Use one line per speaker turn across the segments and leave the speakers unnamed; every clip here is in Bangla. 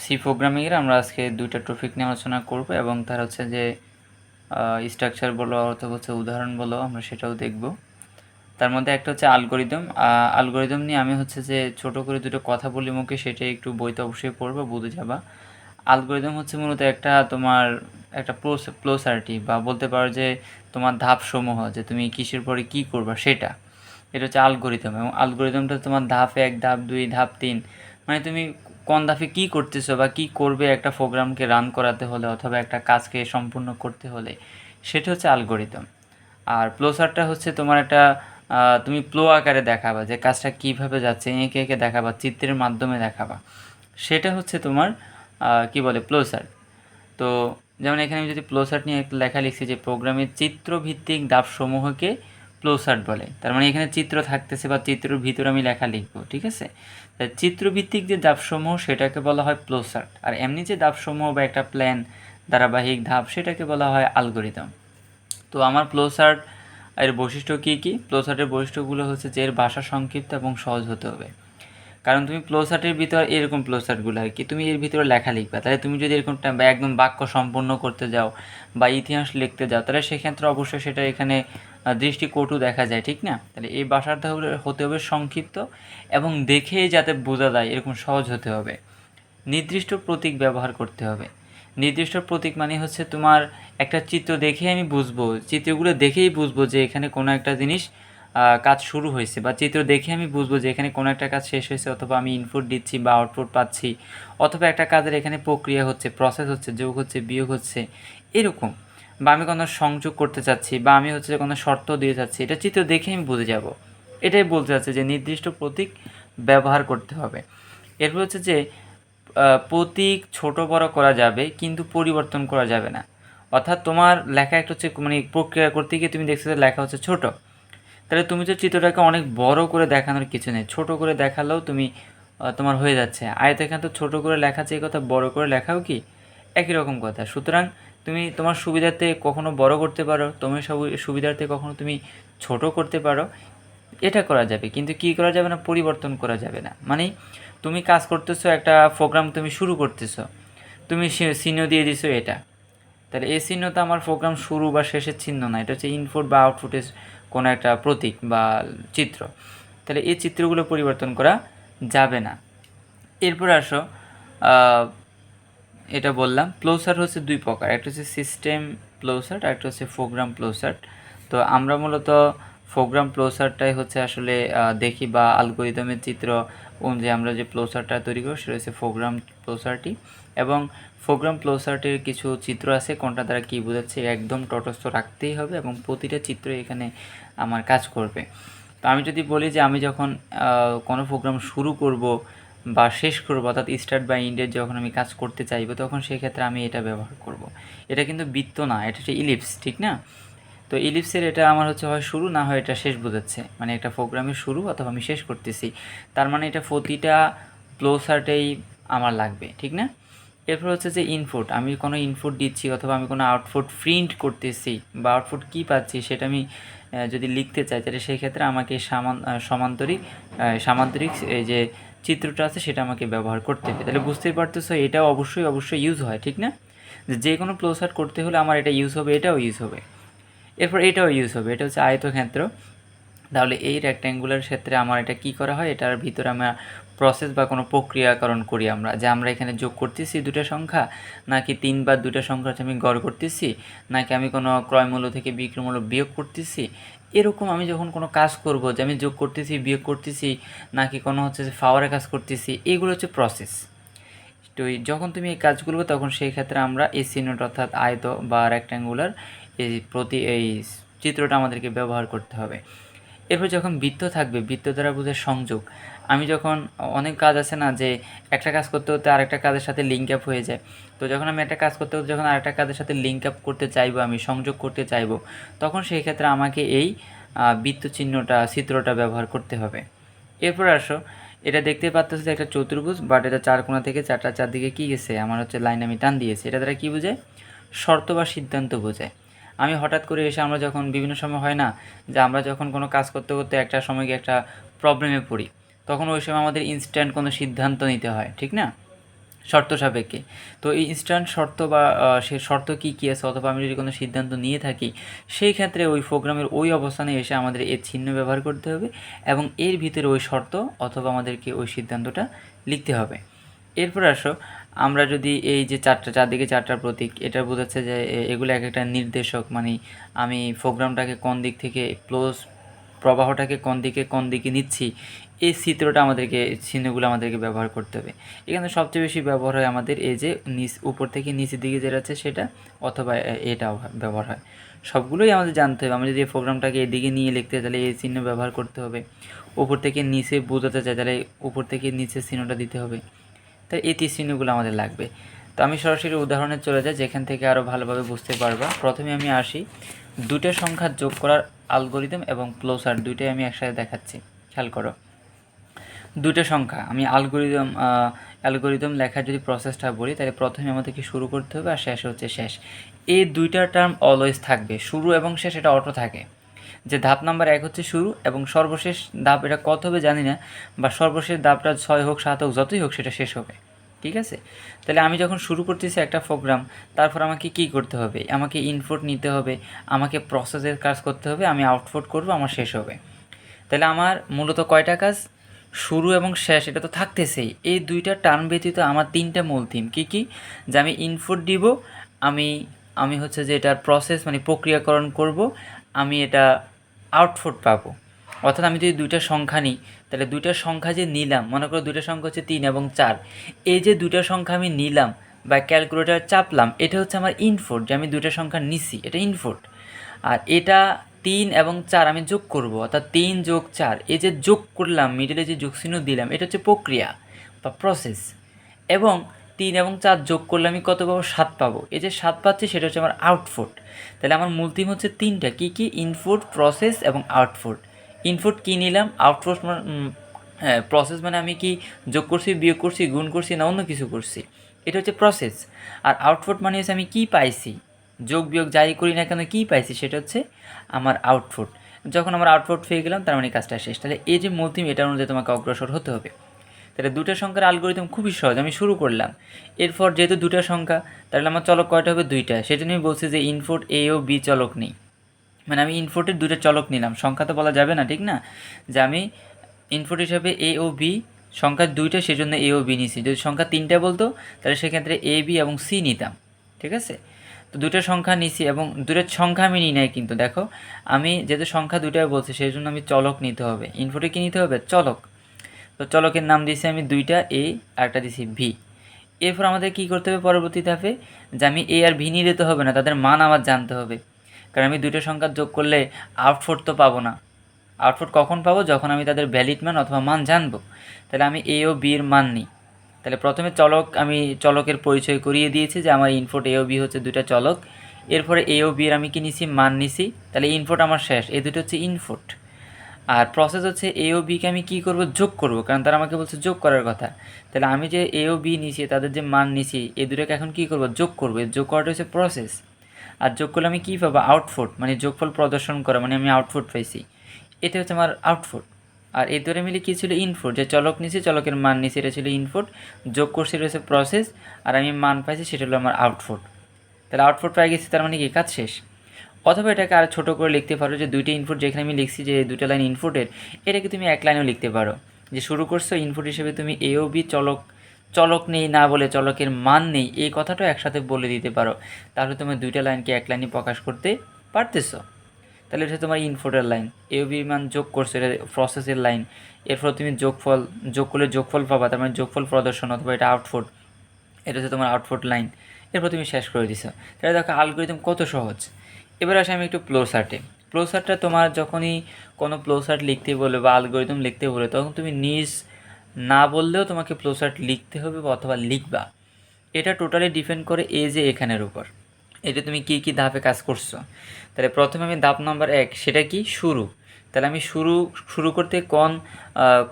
সি প্রোগ্রামিংয়ের আমরা আজকে দুইটা টপিক নিয়ে আলোচনা করব এবং তার হচ্ছে যে স্ট্রাকচার বলো অথবা হচ্ছে উদাহরণ বলো আমরা সেটাও দেখব। তার মধ্যে একটা হচ্ছে অ্যালগরিদম। অ্যালগরিদম নিয়ে আমি হচ্ছে যে ছোট করে দুটো কথা বলি মুখে, সেটাই একটু বইতে অবশ্যই পড়বা, বুঝে যাবা। অ্যালগরিদম হচ্ছে মূলত তোমার একটা প্রোসার্টি বা বলতে পারো যে তোমার ধাপসমূহ, যে তুমি কিসের পরে কী করবা সেটা, এটা হচ্ছে অ্যালগরিদম। এবং অ্যালগরিদমটা তোমার ধাপ 1, ধাপ 2, ধাপ 3, মানে তুমি কোন ধাপে কী করতেছো বা কী করবে একটা প্রোগ্রামকে রান করাতে হলে অথবা একটা কাজকে সম্পূর্ণ করতে হলে, সেটা হচ্ছে অ্যালগরিদম। আর প্লোসারটা হচ্ছে তোমার একটা তুমি প্লো আকারে দেখাবা যে কাজটা কীভাবে যাচ্ছে, এঁকে এঁকে দেখাবা, চিত্রের মাধ্যমে দেখাবা, সেটা হচ্ছে তোমার কি বলে প্লোসার। তো যেমন এখানে আমি যদি প্লোসার্ট নিয়ে একটা লেখা লিখছি যে প্রোগ্রামের চিত্রভিত্তিক ধাপসমূহকে প্লোসার্ট বলে, তার মানে এখানে চিত্র থাকতেছে বা চিত্রের ভিতরে আমি লেখা লিখবো, ঠিক আছে। চিত্রভিত্তিক যে ধাপসমূহ সেটাকে বলা হয় প্লোসার্ট, আর এমনি যে ধাপসমূহ বা একটা প্ল্যান ধারাবাহিক ধাপ সেটাকে বলা হয় অ্যালগরিদম। তো আমার প্লোসার্ট এর বৈশিষ্ট্য কী কী? প্লোসার্টের বৈশিষ্ট্যগুলো হচ্ছে যে এর ভাষা সংক্ষিপ্ত এবং সহজ হতে হবে। কারণ তুমি প্লোসার্টের ভিতর এরকম প্লোসার্টগুলো আর কি তুমি এর ভিতরে লেখা লিখবে, তাহলে তুমি যদি এরকম একদম বাক্য সম্পূর্ণ করতে যাও বা ইতিহাস লিখতে যাও, তাহলে সেক্ষেত্রে অবশ্যই সেটা এখানে দৃষ্টিকটু দেখা যায়, ঠিক না? তাহলে এই ভাষাটা হতে হবে সংক্ষিপ্ত এবং দেখেই যাতে বোঝা যায় এরকম সহজ হতে হবে। নির্দিষ্ট প্রতীক ব্যবহার করতে হবে। নির্দিষ্ট প্রতীক মানে হচ্ছে তোমার একটা চিত্র দেখে আমি বুঝবো, চিত্রগুলো দেখেই বুঝবো যে এখানে কোনো একটা জিনিস কাজ শুরু হয়েছে, বা চিত্র দেখে আমি বুঝবো যে এখানে কোনো একটা কাজ শেষ হয়েছে, অথবা আমি ইনপুট দিচ্ছি বা আউটপুট পাচ্ছি, অথবা একটা কাজের এখানে প্রক্রিয়া হচ্ছে, প্রসেস হচ্ছে, যোগ হচ্ছে, বিয়োগ হচ্ছে, এরকম। বা আমি কোনো সংযোগ করতে চাচ্ছি, বা আমি হচ্ছে কোনো শর্ত দিয়ে যাচ্ছি, এটা চিত্র দেখে আমি বুঝে যাব। এটাই বলতে চাচ্ছি যে নির্দিষ্ট প্রতীক ব্যবহার করতে হবে। এরপর হচ্ছে যে প্রতীক ছোট বড় করা যাবে কিন্তু পরিবর্তন করা যাবে না। অর্থাৎ তোমার লেখা একটা হচ্ছে মানে প্রক্রিয়া করতে গিয়ে তুমি দেখছো যে লেখা হচ্ছে ছোট, তাহলে তুমি যে চিত্রটাকে অনেক বড় করে দেখানোর কিছু নেই, ছোট করে দেখালেও তুমি তোমার হয়ে যাচ্ছে। আয়তাকার তো ছোট করে লেখা চেয়ে কথা বড় করে লেখাও কি একই রকম কথা। সুতরাং তুমি তোমার সুবিধার্থে কখনো বড় করতে পারো, তোমার সুবিধার্থে কখনো তুমি ছোট করতে পারো, এটা করা যাবে। কিন্তু কি করা যাবে না? পরিবর্তন করা যাবে না। মানে তুমি কাজ করতেছো, একটা প্রোগ্রাম তুমি শুরু করতেছো, তুমি চিহ্ন দিয়ে দিছো এটা, তাহলে এই চিহ্নটা আমার প্রোগ্রাম শুরু বা শেষের চিহ্ন না, এটা হচ্ছে ইনপুট বা আউটপুটের কোনো একটা প্রতীক বা চিত্র। তাহলে এই চিত্রগুলো পরিবর্তন করা যাবে না। এরপর আসো, এটা বললাম প্লোসার্ট হচ্ছে দুই প্রকার, একটা হচ্ছে সিস্টেম প্লোসার্ট আর একটা হচ্ছে প্রোগ্রাম প্লোসার্ট। তো আমরা মূলত প্রোগ্রাম প্লোসার্টটাই হচ্ছে আসলে দেখি, বা অ্যালগরিদমের চিত্র অনুযায়ী আমরা যে প্লোসার্টটা তৈরি করি সেটা হচ্ছে প্রোগ্রাম প্লোসার্টই। এবং প্রোগ্রাম প্লোসার্টের কিছু চিত্র আছে, কোনটা দ্বারা কী বোঝাচ্ছে একদম তটস্থ রাখতেই হবে এবং প্রতিটা চিত্র এখানে আমার কাজ করবে। তো আমি যদি বলি যে আমি যখন কোনো প্রোগ্রাম শুরু করব বা শেষ করবো, অর্থাৎ স্টার্ট বা এন্ডের যখন আমি কাজ করতে চাইবো, তখন সেক্ষেত্রে আমি এটা ব্যবহার করব। এটা কিন্তু বৃত্ত না, এটা হচ্ছে ইলিপস, ঠিক না? তো ইলিপসের এটা আমার হচ্ছে হয় শুরু, না হয় এটা শেষ বোঝাচ্ছে, মানে একটা প্রোগ্রামের শুরু অথবা আমি শেষ করতেছি, তার মানে এটা প্রতিটা প্লোসার্টেই আমার লাগবে, ঠিক না? এরপর হচ্ছে যে ইনপুট, আমি কোনো ইনপুট দিচ্ছি অথবা আমি কোনো আউটপুট প্রিন্ট করতেছি বা আউটপুট কী পাচ্ছি সেটা আমি যদি লিখতে চাই, তাহলে সেই ক্ষেত্রে আমাকে সামান্তরিক এই যে চিত্রটা আছে সেটা আমাকে ব্যবহার করতে হবে। তাহলে বুঝতেই পারতেছো এটাও অবশ্যই অবশ্যই ইউজ হয়, ঠিক না? যে কোনো প্লোসার্ট করতে হলে আমার এটা ইউজ হবে, এটাও ইউজ হবে, এরপর এটাও ইউজ হবে। এটা হচ্ছে আয়তক্ষেত্র। তাহলে এই রেক্ট্যাঙ্গুলার ক্ষেত্রে আমার এটা কি করা হয়, এটার ভিতরে আমরা প্রসেস বা কোনো প্রক্রিয়াকরণ করি আমরা, যে আমরা এখানে যোগ করতেছি দুটো সংখ্যা, নাকি 3 বার দুটো সংখ্যা হচ্ছে আমি গড় করতেছি, নাকি আমি কোনো ক্রয়মূল্য থেকে বিক্রয়মূল্য বিয়োগ করতেছি। এরকম আমি যখন কোনো কাজ করব, যে আমি যোগ করতেছি, বিয়োগ করতেছি, নাকি কোনো হচ্ছে যে পাওয়ারের কাজ করতেছি, এইগুলো হচ্ছে প্রসেস। তো যখন তুমি এই কাজগুলো তখন সেই ক্ষেত্রে আমরা এই চিহ্নটা অর্থাৎ আয়ত বা রেক্ট্যাঙ্গুলার এই চিত্রটা আমাদেরকে ব্যবহার করতে হবে। এরপর যখন বৃত্ত থাকবে, বৃত্ত দ্বারা বোঝায় সংযোগ। আমি যখন অনেক কাজ আছে না, যে একটা কাজ করতে হতে আরেকটা কাজের সাথে লিঙ্ক আপ হয়ে যায়, তো যখন আমি একটা কাজ করতে হতে যখন আরেকটা কাজের সাথে লিঙ্ক আপ করতে চাইবো, আমি সংযোগ করতে চাইবো, তখন সেই ক্ষেত্রে আমাকে এই বৃত্ত চিত্রটা ব্যবহার করতে হবে। এরপর আসো, এটা দেখতে পাচ্ছ যে একটা চতুর্ভুজ, বাট এটা চার কোণা থেকে চারদিকে কী গেছে আমার হচ্ছে লাইন আমি টান দিয়েছি, এটা দ্বারা কী বোঝায়? শর্ত বা সিদ্ধান্ত বোঝায়। আমি হঠাৎ করে এসে আমরা যখন বিভিন্ন সময় হয় না যে আমরা যখন কোনো কাজ করতে করতে একটা সময় গিয়ে একটা প্রবলেমে পড়ি, তখন ওই সময় আমাদের ইনস্ট্যান্ট কোনো সিদ্ধান্ত নিতে হয়, ঠিক না? শর্ত সাপেক্ষে। তো এই ইনস্ট্যান্ট শর্ত বা সে শর্ত কী কী আছে, অথবা আমি যদি কোনো সিদ্ধান্ত নিয়ে থাকি, সেই ক্ষেত্রে ওই প্রোগ্রামের ওই অবস্থানে এসে আমাদের এর চিহ্ন ব্যবহার করতে হবে এবং এর ভিতরে ওই শর্ত অথবা আমাদেরকে ওই সিদ্ধান্তটা লিখতে হবে। এরপর আসো, আমরা যদি এই যে চারদিকে চারটা প্রতীক, এটা বোঝাচ্ছে যে এগুলো এক একটা নির্দেশক, মানে আমি প্রোগ্রামটাকে কোন দিক থেকে প্রবাহটাকে কোন দিকে নিচ্ছি, এই চিত্রটা আমাদেরকে, চিহ্নগুলো আমাদেরকে ব্যবহার করতে হবে। এখানে সবচেয়ে বেশি ব্যবহার হয় আমাদের এই যে উপর থেকে নিচের দিকে যেটা আছে সেটা, অথবা এটাও ব্যবহার হয়। সবগুলোই আমাদের জানতে হবে। আমরা যদি এই প্রোগ্রামটাকে এদিকে নিয়ে লিখতে তাহলে এই চিহ্ন ব্যবহার করতে হবে, উপর থেকে নিচে বোঝাতে চাই তাহলে উপর থেকে নিচে চিহ্নটা দিতে হবে। তাই এই তীর চিহ্নগুলো আমাদের লাগবে। তো আমি সরাসরি উদাহরণে চলে যাই, যেখান থেকে আরও ভালোভাবে বুঝতে পারবা। প্রথমে আমি আসি দুটো সংখ্যা যোগ করার অ্যালগরিদম এবং ফ্লোচার্ট, দুইটাই আমি একসাথে দেখাচ্ছি। খেয়াল করো, দুটো সংখ্যা আমি অ্যালগরিদম লেখার যদি প্রসেসটা বলি, তাহলে প্রথমে আমাদেরকে শুরু করতে হবে আর শেষ হচ্ছে শেষ। এই দুইটা টার্ম অলওয়েজ থাকবে, শুরু এবং শেষ এটা অটো থাকে। যে ধাপ নাম্বার 1 হচ্ছে শুরু, এবং সর্বশেষ ধাপ এটা কত হবে জানি না, বা সর্বশেষ ধাপটা 6 হোক 7 হোক যতই হোক সেটা শেষ হবে। ঠিক আছে? তাহলে আমি যখন শুরু করতেছি একটা প্রোগ্রাম, তারপর আমাকে কি করতে হবে, আমাকে ইনপুট নিতে হবে, আমাকে প্রসেসের কাজ করতে হবে, আমি আউটপুট করব, আমার শেষ হবে। তাহলে আমার মূলত কয়টা কাজ, শুরু এবং শেষ এটা তো থাকতেছেই। এই দুইটা টার্ম ব্যতীত আমার তিনটা মূল থিম কী কী, যে আমি ইনপুট দিব, আমি আমি হচ্ছে যে এটার প্রসেস মানে প্রক্রিয়াকরণ করব, আমি এটা আউটপুট পাবো। অর্থাৎ আমি যদি দুইটা সংখ্যা নিই, তাহলে দুইটা সংখ্যা যে নিলাম, মনে করো দুইটা সংখ্যা হচ্ছে 3 এবং 4, এই যে দুইটা সংখ্যা আমি নিলাম বা ক্যালকুলেটার চাপলাম, এটা হচ্ছে আমার ইনপুট, যে আমি দুইটা সংখ্যা নিছি, এটা ইনপুট। আর এটা 3 এবং 4 আমি যোগ করব, অর্থাৎ 3 যোগ 4, এই যে যোগ করলাম, মিডলে যে যোগ চিহ্ন দিলাম, এটা হচ্ছে প্রক্রিয়া বা প্রসেস। এবং 3 এবং 4 যোগ করলে আমি কত পাবো, 7 পাবো। এই যে 7 পাচ্ছি সেটা হচ্ছে আমার আউটপুট। তাহলে আমার মূল থিম হচ্ছে তিনটা, কী কী, ইনপুট, প্রসেস এবং আউটপুট। ইনপুট কী নিলাম, আউটপুট হ্যাঁ, প্রসেস মানে আমি কি যোগ করছি, বিয়োগ করছি, গুণ করছি না অন্য কিছু করছি, এটা হচ্ছে প্রসেস। আর আউটপুট মানে হচ্ছে আমি কী পাইছি, যোগ বিয়োগ যাই করি না কেন কী পাইছি, সেটা হচ্ছে আমার আউটপুট। যখন আমার আউটপুট পেয়ে গেলাম, তার মানে কাজটা শেষ। তাহলে এই যে মূল থিম, এটার অনুযায়ী তোমাকে অগ্রসর হতে হবে। তাহলে দুটো সংখ্যার অ্যালগরিদম খুবই সহজ, আমি শুরু করলাম। এরপর যেহেতু দুটো সংখ্যা, তাহলে আমার চলক কয়টা হবে, দুইটা। সেজন্য আমি বলছি যে ইনপুট এ ও বি চলক নেই, মানে আমি ইনপুটের দুটো চলক নিলাম, সংখ্যা তো বলা যাবে না, ঠিক না, যে আমি ইনপুট হিসাবে এ ও বি, সংখ্যা দুইটা সেজন্য এ ও বি নিছি। যদি সংখ্যা তিনটা বলতো তাহলে সেক্ষেত্রে এ বি এবং সি নিতাম। ঠিক আছে? তো দুটো সংখ্যা নিছি, এবং দুটোর সংখ্যা আমি নিই নাই, কিন্তু দেখো আমি যেহেতু সংখ্যা দুইটাই বলছি সেই জন্য আমি চলক নিতে হবে। ইনপুটে কী নিতে হবে, চলক। তো চলকের নাম দিয়েছি আমি দুইটা, এ আর একটা দিয়েছি ভি। এরপর আমাদের কী করতে হবে পরবর্তী ধাপে, যে আমি এ আর ভি নিয়ে যেতে হবে না, তাদের মান আমার জানতে হবে। কারণ আমি দুটো সংখ্যা যোগ করলে আউটপুট তো পাবো না। আউটপুট কখন পাবো, যখন আমি তাদের ভ্যালিড মান অথবা মান জানবো। তাহলে আমি এ ও বি এর মান নিই। তাহলে প্রথমে আমি চলকের পরিচয় করিয়ে দিয়েছি যে আমার ইনপুট এ ও বি হচ্ছে দুটা চলক। এরপরে এ ও বি এর আমি কি নিছি, মান নিছি। তাহলে ইনপুট আমার শেষ, এই দুটো হচ্ছে ইনপুট। আর প্রসেস হচ্ছে এ ও বিকে আমি কী করবো, যোগ করব, কারণ তারা আমাকে বলছে যোগ করার কথা। তাহলে আমি যে এ ও বি নিছি, তাদের যে মান নিছি, এই দুটোকে এখন কী করবো, যোগ করবো। যোগ করাটা হচ্ছে প্রসেস। আর যোগ করলে আমি কী পাবো, আউটপুট, মানে যোগফল প্রদর্শন করা, মানে আমি আউটপুট পাইছি। এটা হচ্ছে আমার আউটপুট। আর এই দুটো মিলে কী ছিল, ইনপুট, যে চলক নিছি, চলকের মান নিছি, এটা ছিল ইনপুট। যোগ করছি, এটা হচ্ছে প্রসেস। আর আমি মান পাইছি, সেটা হলো আমার আউটপুট। তাহলে আউটপুট পাই গেছি, তার মানে কি কাজ শেষ। অথবা এটাকে আর ছোটো করে লিখতে পারো, যে দুইটা ইনপুট যেখানে আমি লিখছি যে দুটো লাইন ইনপুটের, এটাকে তুমি এক লাইনেও লিখতে পারো, যে শুরু করছো ইনপুট হিসেবে তুমি এ ও বি, চলক নেই না বলে চলকের মান নেই, এই কথাটাও একসাথে বলে দিতে পারো। তাহলে তুমি দুইটা লাইনকে এক লাইনে প্রকাশ করতে পারতেছো। তাহলে এটা তোমার ইনপুটের লাইন, এ ও বির মান যোগ করছো, এটা প্রসেসের লাইন। এরপর তুমি যোগ করলে যোগফল পাবা, তার মানে যোগফল প্রদর্শন, অথবা এটা আউটপুট, এটা হচ্ছে তোমার আউটপুট লাইন। এরপর তুমি শেষ করে দিছো। তাহলে দেখো অ্যালগরিদম কত সহজ। এবার আসি আমি একটু ফ্লোচার্টটা তোমার যখনই কোনো ফ্লোচার্ট লিখতে বলে বা অ্যালগরিদম লিখতে বলে, তখন তুমি নিজ না বললেও তোমাকে ফ্লোচার্ট লিখতে হবে বা অথবা লিখবা। এটা টোটালি ডিপেন্ড করে এই যে এখানের উপর, এটা তুমি কী কী ধাপে কাজ করছো। তাহলে প্রথমে আমি ধাপ নাম্বার 1, সেটা কি, শুরু। তাহলে আমি শুরু করতে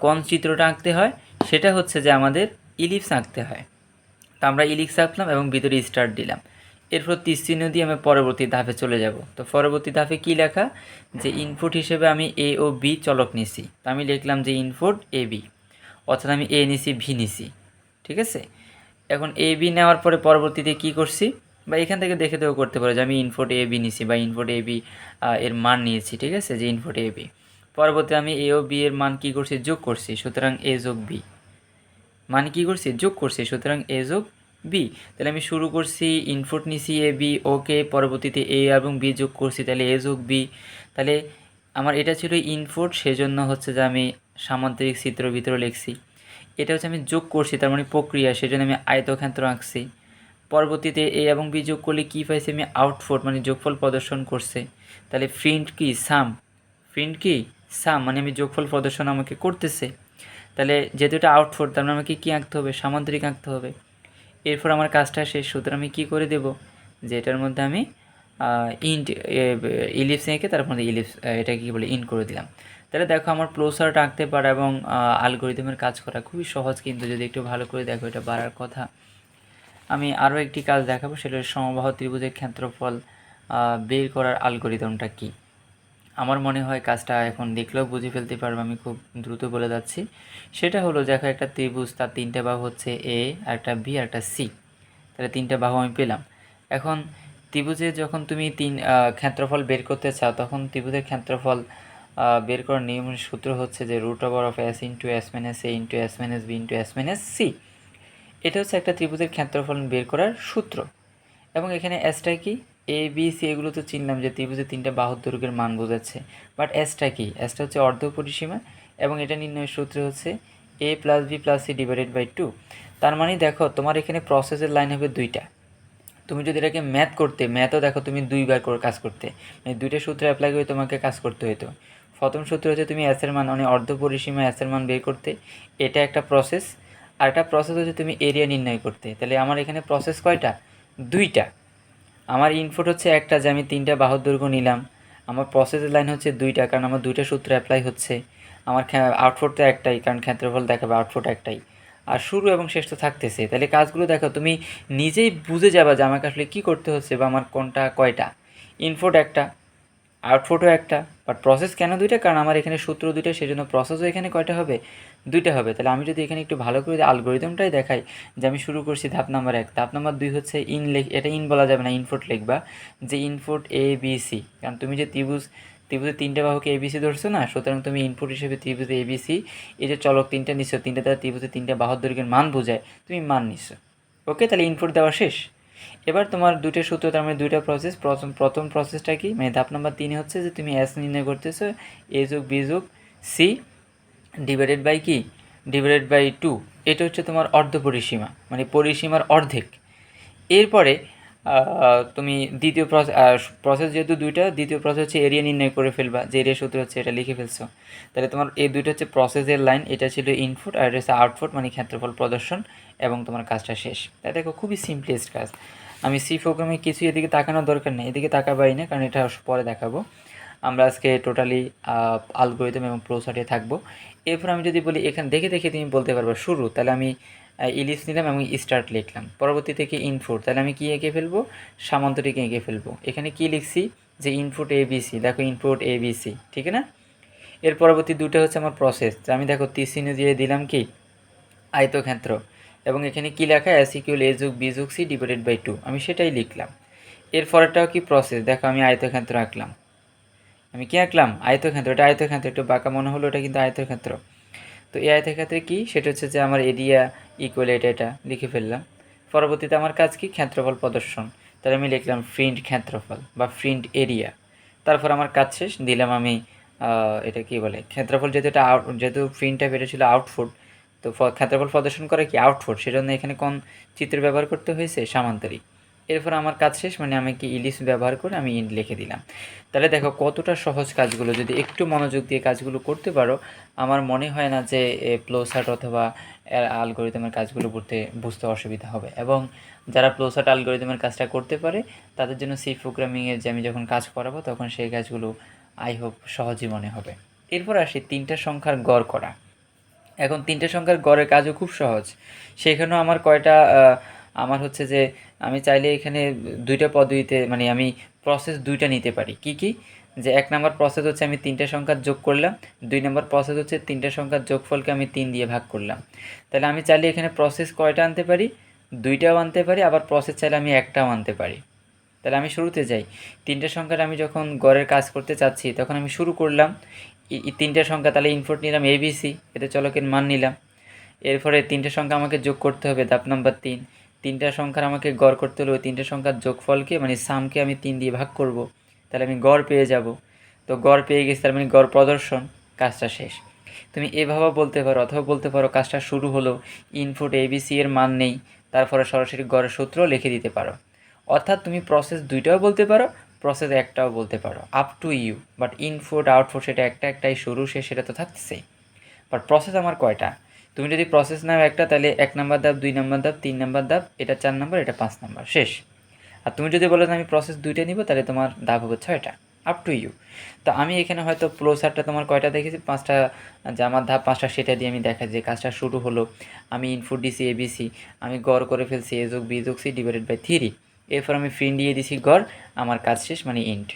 কোন চিত্রটা আঁকতে হয়, সেটা হচ্ছে যে আমাদের ইলিপস আঁকতে হয়। তো আমরা ইলিপস আঁকলাম এবং ভিতরে স্টার্ট দিলাম। এরপর তীর চিহ্ন দিয়ে আমি পরবর্তী ধাপে চলে যাব। তো পরবর্তী ধাপে কী লেখা, যে ইনপুট হিসেবে আমি এ ও বি চলক নিছি, তো আমি লিখলাম যে ইনপুট এ বি, অর্থাৎ আমি এ নিছি, ভি নিছি। ঠিক আছে? এখন এ বি নেওয়ার পরে পরবর্তীতে কি করছি, বা এখান থেকে দেখে দেও করতে পারো যে আমি ইনপুট এ বি নিছি বা ইনপুট এ বি এর মান নিয়েছি, ঠিক আছে, যে ইনপুট এ বি। পরবর্তী আমি এ ও বি এর মান কি করছি, যোগ করছি, সুতরাং এ যোগ বি, মানে কি করছি, যোগ করছি, সুতরাং এ যোগ বি। তাহলে আমি শুরু করছি, ইনপুট নিছি এ বি, ওকে, পরবর্তীতে এ এবং বি যোগ করছি, তাহলে এ যোগ বি। তাহলে আমার এটা ছিল ইনপুট, সেজন্য হচ্ছে যে আমি সামান্তরিক চিত্র ভিতরে লিখছি। এটা হচ্ছে আমি যোগ করছি, তার মানে প্রক্রিয়া, সেজন্য আমি আয়তক্ষেত্র আঁকছি। পরবর্তীতে এ এবং বি যোগ করলে কী পাইছি আমি, আউটপুট মানে যোগফল প্রদর্শন করছে। তাহলে প্রিন্ট কি, সাম, প্রিন্ট কি, সাম, মানে আমি যোগফল প্রদর্শন আমাকে করতেছে। তাহলে যেহেতু এটা আউটপুট, তার মানে আমাকে কী আঁকতে হবে, সামান্তরিক আঁকতে হবে। এরপর আমার কাজটা শেষ, সুতরাং আমি কী করে দেব, যে এটার মধ্যে আমি ইন্ট ইলিপস এঁকে তার মধ্যে ইলিপস এটাকে কী বলে, ইন করে দিলাম। তাহলে দেখো আমার ফ্লোচার্ট আঁকতে পারা এবং অ্যালগরিদমের কাজ করা খুবই সহজ, কিন্তু যদি একটু ভালো করে দেখো এটা বাড়ার কথা। আমি আরও একটি কাজ দেখাবো, সেটা সমবাহু ত্রিভুজের ক্ষেত্রফল বের করার অ্যালগরিদমটা কী। আমার মনে হয় কাজটা এখন দেখলেও বুঝে ফেলতে পারবো, আমি খুব দ্রুত বলে যাচ্ছি। সেটা হলো, দেখো একটা ত্রিভুজ, তার তিনটে বাহু হচ্ছে এ, একটা বি আর একটা সি। তাহলে তিনটে বাহু আমি পেলাম। এখন ত্রিভুজে যখন তুমি ক্ষেত্রফল বের করতে চাও, তখন ত্রিভুজের ক্ষেত্রফল বের করার নিয়মের সূত্র হচ্ছে যে √S into S minus A into S minus B into S minus C. এটা হচ্ছে একটা ত্রিভুজের ক্ষেত্রফল বের করার সূত্র। এবং এখানে এসটা কি, এ বি সি এগুলো তো চিনলাম যে ত্রিভুজের তিনটা বাহুর দৈর্ঘ্যের মান বোঝাচ্ছে। বাট এসটা কি, এসটা হচ্ছে অর্ধ পরিসীমা, এবং এটা নির্ণয়ের সূত্র হচ্ছে A plus B plus C divided by 2। তার মানে দেখো তোমার এখানে প্রসেসের লাইন হবে দুইটা। তুমি যদি এটাকে ম্যাথ করতে, ম্যাথও দেখো তুমি দুইবার করে কাজ করতে, মানে দুইটা সূত্র অ্যাপ্লাই করে তোমাকে কাজ করতে হতো। প্রথম সূত্র হচ্ছে তুমি এসের মান, মানে অর্ধ পরিসীমা এসের মান বের করতে, এটা একটা প্রসেস। আর একটা প্রসেস হচ্ছে তুমি এরিয়া নির্ণয় করতে। তাহলে আমার এখানে প্রসেস কয়টা, দুইটা। আমার ইনপুট হচ্ছে একটা, যে আমি তিনটা বাহুর দৈর্ঘ্য নিলাম। আমার প্রসেসের লাইন হচ্ছে দুইটা, কারণ আমার দুইটা সূত্র অ্যাপ্লাই হচ্ছে। আমার আউটপুট তো একটাই, কারণ ক্ষেত্রফল দেখাবে, আউটপুট একটাই। আর শুরু এবং শেষ তো থাকতেছে। তাহলে কাজগুলো দেখো তুমি নিজেই বুঝে যাবা যে আমাকে আসলে কী করতে হচ্ছে, বা আমার কোনটা কয়টা। ইনপুট একটা, আউটপুটও একটা, বাট প্রসেস কেন দুইটা, কারণ আমার এখানে সূত্র দুইটা, সেই জন্য প্রসেসও এখানে কয়টা হবে, দুইটা হবে। তাহলে আমি যদি এখানে একটু ভালো করে অ্যালগরিদমটাই দেখাই, যে আমি শুরু করছি ধাপ নাম্বার 1, ধাপ নাম্বার 2 হচ্ছে এটা ইন বলা যাবে না, ইনপুট লিখবা, যে ইনপুট এ বি সি, কারণ তুমি যে ত্রিভুজের তিনটে বাহুকে এবিসি ধরছো না, সুতরাং তুমি ইনপুট হিসেবে ত্রিভুজে এবিসি, এই যে চলক তিনটা নিচ্ছ, তিনটা দ্বারা ত্রিভুজের তিনটে বাহুর দৈর্ঘ্যের মান বোঝায়, তুমি মান নিচ্ছ। ওকে, তাহলে ইনপুট দেওয়া শেষ। এবার তোমার দুইটা সূত্র, তার মানে দুইটা প্রসেস। প্রথম প্রসেসটা কি, মানে ধাপ নাম্বার 3 হচ্ছে যে তুমি এস নির্ণয় করতেছো, এ যোগ বি যোগ সি ডিভাইডেড বাই কি, ডিভাইডেড বাই 2। এটা হচ্ছে তোমার অর্ধ পরিসীমা, মানে পরিসীমার অর্ধেক। এরপরে তুমি দ্বিতীয় প্রসেস যেহেতু দুইটা, দ্বিতীয় প্রসেস হচ্ছে এরিয়া নির্ণয় করে ফেলবা, যে এরিয়া সূত্র হচ্ছে এটা লিখে ফেলছো। তাহলে তোমার এই দুইটা হচ্ছে প্রসেসের লাইন, এটা ছিল ইনপুট আর এটা হচ্ছে আউটপুট, মানে ক্ষেত্রফল প্রদর্শন, এবং তোমার কাজটা শেষ। তাই দেখো খুবই সিম্পলেস্ট কাজ। আমি সি প্রোগ্রামে কিছু এদিকে তাকানোর দরকার নেই, এদিকে তাকাবাই না, কারণ এটা পরে দেখাবো। আমরা আজকে টোটালি অ্যালগরিদম এবং ফ্লোচার্টে থাকবো। এরপর আমি যদি বলি, এখানে দেখে দেখে তুমি বলতে পারবে শুরু, তাহলে আমি ইলিপস নিলাম এবং স্টার্ট লিখলাম। পরবর্তী থেকে ইনপুট, তাহলে আমি কী এঁকে ফেলবো, সামান্তরিক এঁকে ফেলবো। এখানে কি লিখছি, যে ইনপুট এ বি সি, দেখো ইনপুট এ বি সি, ঠিক না। এর পরবর্তী দুটো হচ্ছে আমার প্রসেস, আমি দেখো তীর চিহ্ন দিয়ে দিলাম কি, আয়তক্ষেত্র, এবং এখানে কি লেখা, এস ইকুয়াল এ যোগ বি যোগ সি ডিভাইডেড বাই 2, আমি সেটাই লিখলাম। এর পরেরটাও কি প্রসেস, দেখো আমি আয়তক্ষেত্র আঁকলাম, আমি কি আঁকলাম, আয়তক্ষেত্র। এটা আয়তক্ষেত্র, একটু বাঁকা মনে হলো, এটা কিন্তু আয়তক্ষেত্র। তো এই আয়তক্ষেত্রে কি, সেটা হচ্ছে যে আমার এরিয়া ইকুয়াল এটা লিখে ফেললাম। পরবর্তীতে আমার কাজ কি, ক্ষেত্রফল প্রদর্শন, তাহলে আমি লিখলাম প্রিন্ট ক্ষেত্রফল বা প্রিন্ট এরিয়া। তারপর আমার কাজ শেষ, দিলাম আমি এটা কি বলে, ক্ষেত্রফল, যেহেতু এটা যেহেতু প্রিন্ট টাইপ, এটা ছিল আউটপুট, তো ক্ষেত্রফল প্রদর্শন করে কি আউটপুট, সেজন্য এখানে কোন চিত্র ব্যবহার করতে হয়েছে, সামান্তরিক। এরপর আমার কাজ শেষ, মানে আমি কি ইলিপস ব্যবহার করে আমি ইন্ট লিখে দিলাম। তাহলে দেখো কতটা সহজ কাজগুলো, যদি একটু মনোযোগ দিয়ে কাজগুলো করতে পারো, আমার মনে হয় না যে ফ্লোচার্ট অথবা অ্যালগরিদমের কাজগুলো বুঝতে অসুবিধা হবে। এবং যারা ফ্লোচার্ট অ্যালগরিদমের কাজটা করতে পারে, তাদের জন্য সি প্রোগ্রামিংয়ের যে আমি যখন কাজ করাবো, তখন সেই কাজগুলো আই হোপ সহজই মনে হবে। এরপর আসি তিনটা সংখ্যার গড় করা। এখন তিনটে সংখ্যার গড়ের কাজও খুব সহজ। সেখানেও আমার কয়টা, আমার হচ্ছে যে আমি চাইলে এখানে দুইটা পদ্ধতিতে, মানে আমি প্রসেস দুইটা নিতে পারি। কি কি, যে এক নম্বর প্রসেস হচ্ছে আমি তিনটা সংখ্যার যোগ করলাম, দুই নম্বর প্রসেস হচ্ছে তিনটা সংখ্যার যোগফলকে আমি 3 দিয়ে ভাগ করলাম। তাহলে আমি চাইলে এখানে প্রসেস কয়টা আনতে পারি, 2টাও আনতে পারি, আবার প্রসেস চাইলে আমি 1টাও আনতে পারি। তাহলে আমি শুরুতে যাই। 3টে সংখ্যার আমি যখন গড়ের কাজ করতে চাচ্ছি তখন আমি শুরু করলাম 3টে সংখ্যা, তাহলে ইনপুট নিলাম ABC, এতে চলকের মান নিলাম। এরপরে 3টে সংখ্যা আমাকে যোগ করতে হবে, ধাপ নাম্বার 3। 3টা সংখ্যার আমাকে গড় করতে হলে ওই 3টে সংখ্যার যোগফলকে মানে সামকে আমি 3 দিয়ে ভাগ করব, তাহলে আমি গড় পেয়ে যাব। তো গড় পেয়ে গেছি, তার মানে গড় প্রদর্শন, কাজটা শেষ। তুমি এভাবেও বলতে পারো, অথবা বলতে পারো কাজটা শুরু হলো, ইনপুট ABC এর মান নেই, তারপরে সরাসরি গড়ের সূত্র লিখে দিতে পারো। অর্থাৎ তুমি প্রসেস 2টাও বলতে পারো, প্রসেস 1টাও বলতে পারো, up to you. But input output সেটা একটাই, শুরু শেষ সেটা তো থাকতেছেই। বাট প্রসেস আমার কয়টা? তুমি যদি প্রসেস নাও একটা, তাহলে 1 নাম্বার ধাপ, 2 নাম্বার ধাপ, 3 নাম্বার ধাপ, এটা 4 নাম্বার, এটা 5 নাম্বার, শেষ। আর তুমি যদি বলো যে আমি প্রসেস 2টা নিব, তাহলে তোমার ধাপ হবে 6টা, আপ টু ইউ। তো আমি এখানে হয়তো ফ্লো চার্টটা তোমার কয়টা দেখেছি, 5টা, যে আমার ধাপ 5টা সেটা দিয়ে আমি দেখাই যে কাজটা শুরু হলো, আমি ইনপুট দিছি ABC, আমি গড় করে ফেলছি A যোগ B যোগ C ডিভাইডেড বাই 3, এরপর আমি প্রিন্ট দিয়ে দিছি গড়, আমার কাজ শেষ, মানে ইন্ট।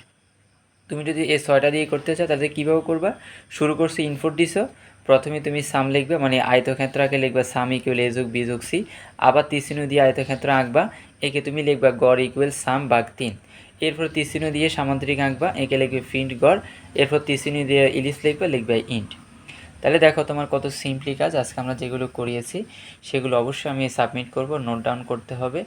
তুমি যদি এই 6টা দিয়ে করতে চাও তাহলে কীভাবে করবা? শুরু করছো, ইনপুট দিছো, প্রথমে তুমি সাম লিখবে, মানে আয়তক্ষেত্র আঁকে লিখবা সাম ইকুয়াল A যোগ B যোগ C, আবার তীরচিহ্ন দিয়ে আয়তক্ষেত্র আঁকবা, একে তুমি লিখবা গড় ইকুয়াল সাম ভাগ 3। এরপর তীরচিহ্ন দিয়ে সামান্তরিক আঁকবা, একে লিখবে প্রিন্ট গড়, এরপর তীরচিহ্ন দিয়ে ইলিশ লিখবে ইন্ট। তাহলে দেখো তোমার কত সিম্পলি কাজ। আজকে আমরা যেগুলো করিয়েছি সেগুলো অবশ্যই আমি সাবমিট করব, নোট ডাউন করতে হবে।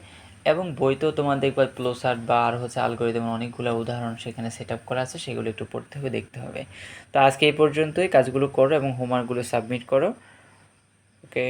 এবং বইতেও তোমার দেখবে ফ্লোচার্ট বা আর হচ্ছে অ্যালগরিদমের অনেকগুলো উদাহরণ সেখানে সেট আপ করা আছে, সেগুলো একটু পড়তে হবে, দেখতে হবে। তো আজকে এই পর্যন্তই, কাজগুলো করো এবং হোমওয়ার্কগুলো সাবমিট করো। ওকে।